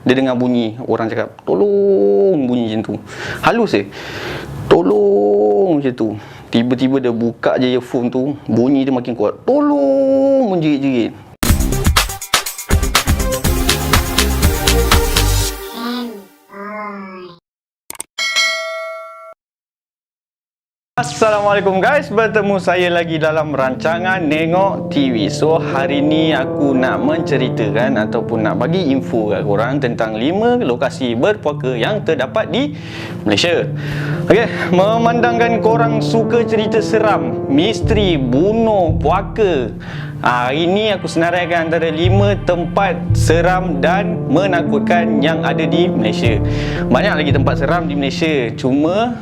dia dengar bunyi orang cakap tolong, bunyi macam tu. Halus tolong macam tu. Tiba-tiba dia buka je earphone tu, bunyi dia makin kuat. Tolong, menjerit-jerit. Assalamualaikum guys, bertemu saya lagi dalam rancangan Nengok TV. So hari ni aku nak menceritakan ataupun nak bagi info kat korang tentang 5 lokasi berpuaka yang terdapat di Malaysia. Okey, memandangkan korang suka cerita seram, misteri, bunuh, puaka, hari ni aku senaraikan antara 5 tempat seram dan menakutkan yang ada di Malaysia. Banyak lagi tempat seram di Malaysia, cuma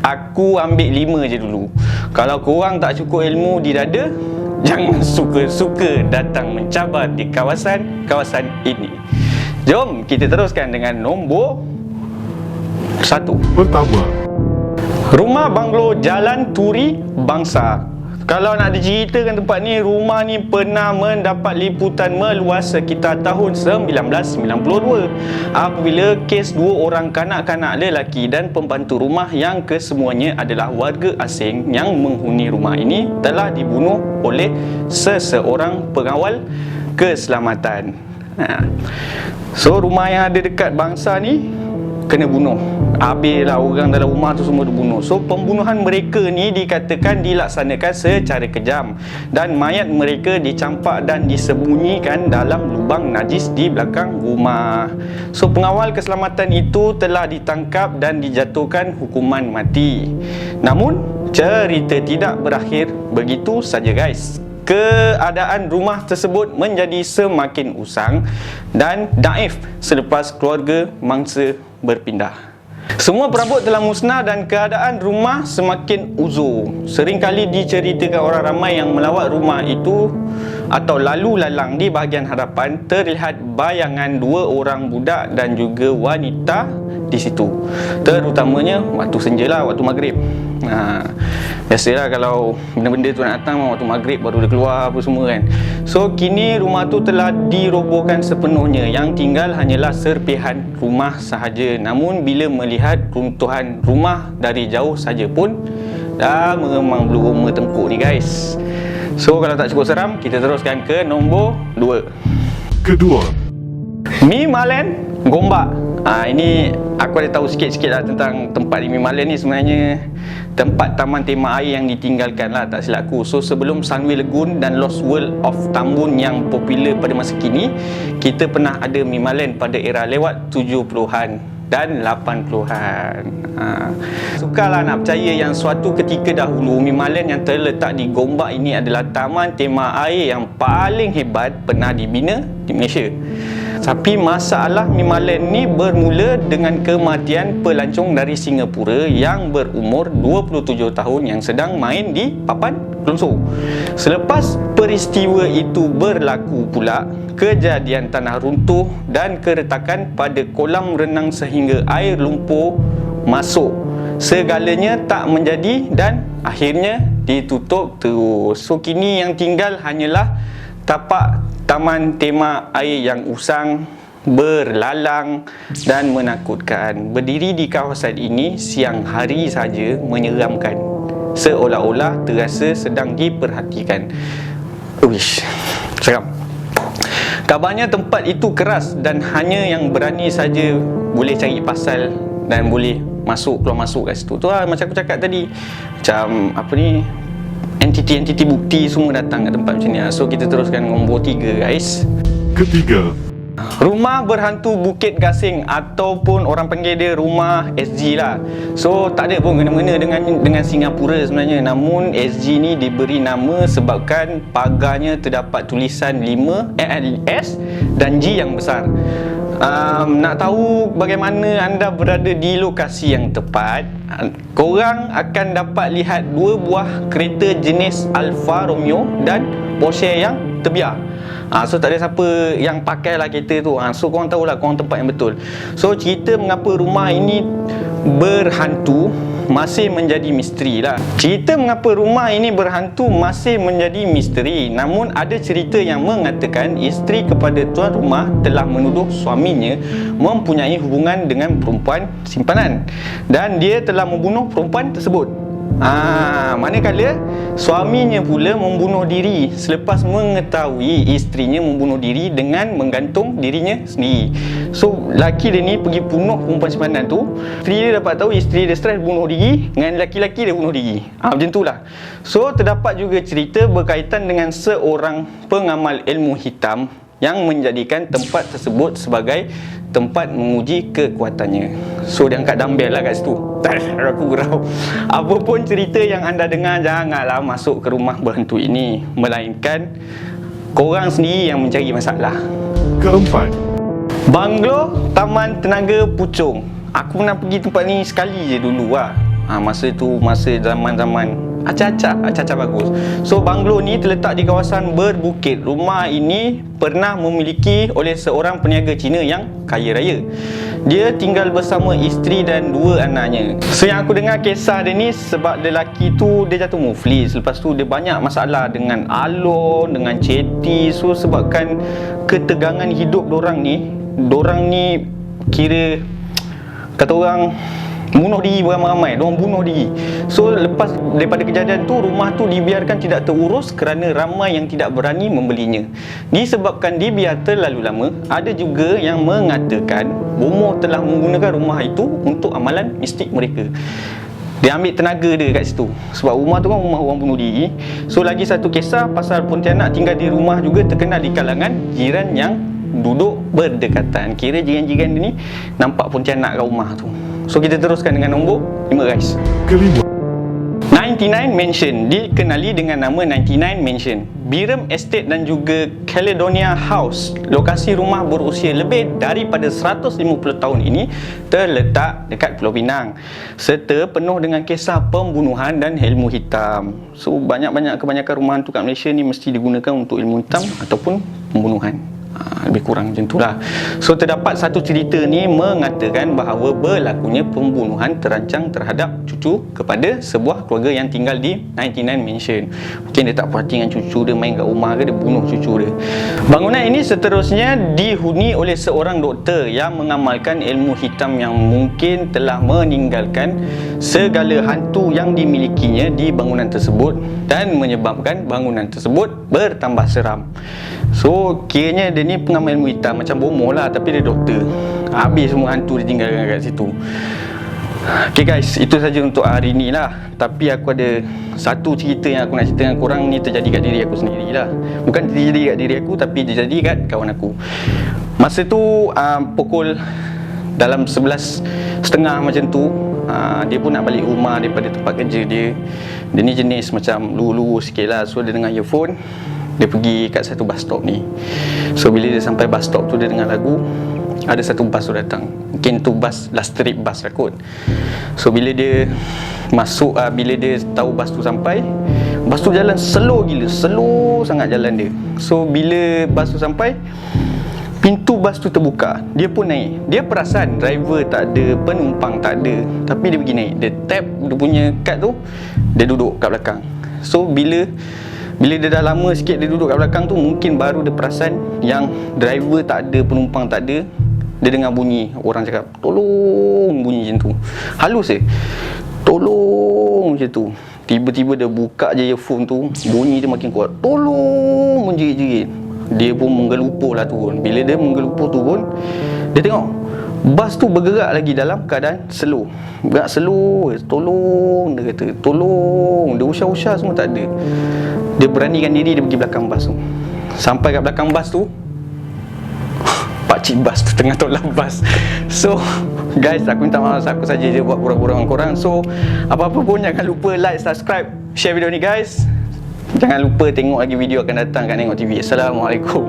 aku ambil 5 je dulu. Kalau korang tak cukup ilmu di dada, jangan suka-suka datang mencabar di kawasan ini. Jom kita teruskan dengan nombor 1. Pertama, Rumah Banglo Jalan Turi Bangsa. Kalau nak diceritakan tempat ni, rumah ni pernah mendapat liputan meluas sekitar tahun 1992 apabila kes 2 orang kanak-kanak lelaki dan pembantu rumah yang kesemuanya adalah warga asing yang menghuni rumah ini telah dibunuh oleh seseorang pengawal keselamatan. So rumah yang ada dekat Bangsa ni kena bunuh. Habislah orang dalam rumah tu semua dibunuh. So pembunuhan mereka ni dikatakan dilaksanakan secara kejam dan mayat mereka dicampak dan disembunyikan dalam lubang najis di belakang rumah. So pengawal keselamatan itu telah ditangkap dan dijatuhkan hukuman mati. Namun cerita tidak berakhir begitu saja guys. Keadaan rumah tersebut menjadi semakin usang dan naif selepas keluarga mangsa berpindah. Semua perabot telah musnah dan keadaan rumah semakin uzur. Seringkali diceritakan orang ramai yang melawat rumah itu atau lalu lalang di bahagian hadapan terlihat bayangan 2 orang budak dan juga wanita di situ. Terutamanya waktu senja, waktu maghrib. Biasalah kalau benda-benda tu nak datang waktu maghrib baru dia keluar apa semua kan. So kini rumah tu telah dirobohkan sepenuhnya, yang tinggal hanyalah serpihan rumah sahaja. Namun bila melihat runtuhan rumah dari jauh saja pun dah meremang bulu roma tengkuk ni guys. So kalau tak cukup seram, kita teruskan ke nombor 2. kedua, Mimalen Gombak. Ini aku ada tahu sikit-sikit lah tentang tempat di Mimalen ni. Sebenarnya tempat taman tema air yang ditinggalkan lah, tak silap aku. So sebelum Sunway Lagoon dan Lost World of Tambun yang popular pada masa kini, kita pernah ada Mimalen pada era lewat 70-an dan 80-an. Sukarlah nak percaya yang suatu ketika dahulu Mimalen yang terletak di Gombak ini adalah taman tema air yang paling hebat pernah dibina di Malaysia. Tapi masalah Mimalen ni bermula dengan kematian pelancong dari Singapura yang berumur 27 tahun yang sedang main di papan Kelonsor. Selepas peristiwa itu berlaku pula kejadian tanah runtuh dan keretakan pada kolam renang sehingga air lumpur masuk. Segalanya tak menjadi dan akhirnya ditutup terus. So kini yang tinggal hanyalah tapak taman tema air yang usang, berlalang dan menakutkan. Berdiri di kawasan ini siang hari saja menyeramkan, seolah-olah terasa sedang diperhatikan. Uish, seram. Kabarnya tempat itu keras dan hanya yang berani saja boleh cari pasal dan boleh keluar masuk kat situ. Tu lah macam aku cakap tadi, macam apa ni, entiti-entiti bukti semua datang ke tempat macam ni. So kita teruskan nombor 3 guys. ketiga, Rumah Berhantu Bukit Gasing ataupun orang panggil dia rumah SG lah. So tak ada pun kena-mena dengan Singapura sebenarnya. Namun SG ni diberi nama sebabkan pagarnya terdapat tulisan 5 S dan G yang besar. Nak tahu bagaimana anda berada di lokasi yang tepat, korang akan dapat lihat 2 buah kereta jenis Alfa Romeo dan Porsche yang terbiar. So tak ada siapa yang pakai lah kereta tu. So korang tahulah korang tempat yang betul. So cerita mengapa rumah ini berhantu masih menjadi misteri lah. Cerita mengapa rumah ini berhantu masih menjadi misteri. Namun ada cerita yang mengatakan isteri kepada tuan rumah telah menuduh suaminya mempunyai hubungan dengan perempuan simpanan dan dia telah membunuh perempuan tersebut. Manakala suaminya pula membunuh diri selepas mengetahui isterinya membunuh diri dengan menggantung dirinya sendiri. So laki dia ni pergi bunuh perempuan simpanan tu. Isteri dia dapat tahu isteri dia stres bunuh diri, dengan laki-laki dia bunuh diri. Macam tu lah. So terdapat juga cerita berkaitan dengan seorang pengamal ilmu hitam yang menjadikan tempat tersebut sebagai tempat menguji kekuatannya. So dia angkat dumbbell lah kat situ. Aku gurau. Apapun cerita yang anda dengar, janganlah masuk ke rumah berhantu ini, melainkan korang sendiri yang mencari masalah. Keempat, Banglo Taman Tenaga Puchong. Aku pernah pergi tempat ni sekali je dulu lah. Masa tu, masa zaman-zaman acah-acah bagus. So banglo ni terletak di kawasan berbukit. Rumah ini pernah memiliki oleh seorang peniaga Cina yang kaya raya. Dia tinggal bersama isteri dan 2 anaknya. So yang aku dengar kisah dia ni, sebab lelaki tu dia jatuh muflis. Lepas tu dia banyak masalah dengan alon, dengan ceti. So sebabkan ketegangan hidup dorang ni kira kata orang bunuh diri beramai-ramai. Diorang bunuh diri. So lepas daripada kejadian tu, rumah tu dibiarkan tidak terurus kerana ramai yang tidak berani membelinya. Disebabkan dibiar terlalu lama, ada juga yang mengatakan bomoh telah menggunakan rumah itu untuk amalan mistik mereka. Dia ambil tenaga dia kat situ. Sebab rumah tu kan rumah orang bunuh diri. So lagi satu kisah pasal Pontianak tinggal di rumah juga terkenal di kalangan jiran yang duduk berdekatan. Kira jiran-jiran dia ni nampak Pontianak kat rumah tu. So kita teruskan dengan nombor 5 guys. kelima, 99 Mansion. Dikenali dengan nama 99 Mansion, Biram Estate dan juga Caledonia House. Lokasi rumah berusia lebih daripada 150 tahun ini terletak dekat Pulau Pinang, serta penuh dengan kisah pembunuhan dan ilmu hitam. So kebanyakan rumah hantu kat Malaysia ni mesti digunakan untuk ilmu hitam ataupun pembunuhan. Lebih kurang macam itulah. So terdapat satu cerita ni mengatakan bahawa berlakunya pembunuhan terancang terhadap cucu kepada sebuah keluarga yang tinggal di 99 Mansion. Mungkin dia tak perhati dengan cucu dia, main kat rumah ke, dia bunuh cucu dia. Bangunan ini seterusnya dihuni oleh seorang doktor yang mengamalkan ilmu hitam yang mungkin telah meninggalkan segala hantu yang dimilikinya di bangunan tersebut dan menyebabkan bangunan tersebut bertambah seram. So kiranya dia ni pengamal ilmu hitam, macam bomoh lah, tapi dia doktor. Habis semua hantu ditinggalkan kat situ. Okay guys, itu saja untuk hari ni lah. Tapi aku ada satu cerita yang aku nak cerita dengan korang. Ni terjadi kat diri aku sendiri lah. Bukan terjadi kat diri aku, tapi terjadi kat kawan aku. Masa tu pukul dalam 11.30 macam tu, dia pun nak balik rumah daripada tempat kerja dia. Dia ni jenis macam lulu sikit lah. So dia dengar earphone, dia pergi kat satu bus stop ni. So bila dia sampai bus stop tu, dia dengar lagu. Ada satu bus tu datang. Mungkin tu bus last trip bus lah kot. So bila dia masuk, bila dia tahu bus tu sampai, bus tu jalan slow gila, slow sangat jalan dia. So bila bus tu sampai, pintu bus tu terbuka. Dia pun naik. Dia perasan driver tak ada, penumpang tak ada, tapi dia pergi naik. Dia tap dia punya kad tu, dia duduk kat belakang. So bila dia dah lama sikit dia duduk kat belakang tu, mungkin baru dia perasan yang driver tak ada, penumpang tak ada. Dia dengar bunyi orang cakap tolong, bunyi macam tu. Halus tolong macam tu. Tiba-tiba dia buka je earphone tu, bunyi dia makin kuat, tolong, menjerit-jerit. Dia pun menggelupuh lah turun. Bila dia menggelupuh turun, dia tengok bas tu bergerak lagi dalam keadaan slow. Bergerak slow. Tolong, dia kata tolong. Dia usah-usah semua tak ada. Dia beranikan diri, dia pergi belakang bas tu. Sampai kat belakang bas tu, pakcik bas tu tengah tolak bas. So guys, aku minta maaf, aku saja je buat kurang-kurang korang. So apa-apa pun jangan lupa like, subscribe, share video ni guys. Jangan lupa tengok lagi video akan datang kat Nengok TV. Assalamualaikum.